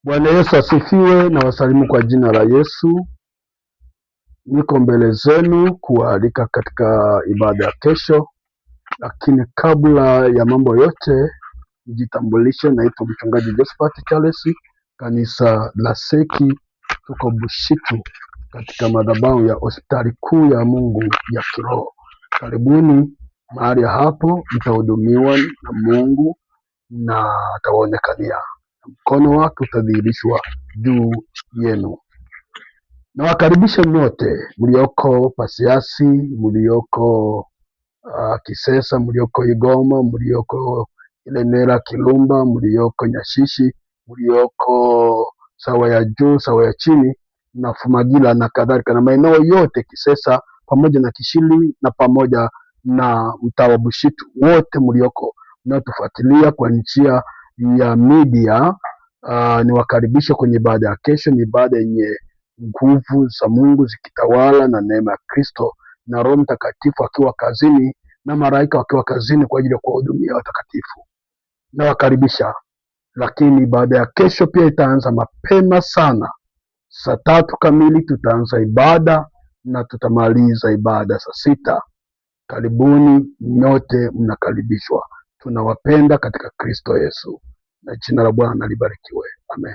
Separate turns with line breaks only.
Bwana Yesu asifiwe, na wasalimu kwa jina la Yesu. Niko mbele zenu kualika katika ibada ya kesho, lakini kabla ya mambo yote nijitambulishe. Naitwa Mchungaji Josephat Charles, kanisa la Seki, tuko Bushitu katika madhabahu ya hospitali kuu ya Mungu ya kiroho. Karibuni mahali hapo, mtahudumiwa na Mungu na atawaonekania. Mkono wake utadhihirishwa juu yenu. Nawakaribisha nyote mlioko Pasiasi, mlioko Kisesa, mlioko Igoma, mlioko Ilemela, Kilumba, mlioko Nyashishi, mlioko sawa ya juu, sawa ya chini na Fumagila na kadhalika, na maeneo yote Kisesa pamoja na Kishili na pamoja na mtaa wa Bushitu, wote mlioko mnaotufuatilia kwa njia ya media, niwakaribisha kwenye ibada ya kesho. Ni ibada yenye nguvu za Mungu zikitawala na neema ya Kristo na Roho Mtakatifu akiwa kazini na malaika wakiwa kazini kwa ajili ya kuwahudumia watakatifu. Nawakaribisha, lakini ibada ya kesho pia itaanza mapema sana, saa 3 kamili tutaanza ibada na tutamaliza ibada saa 6. Karibuni nyote, mnakaribishwa. Tunawapenda katika Kristo Yesu, na jina la Bwana libarikiwe. Amen.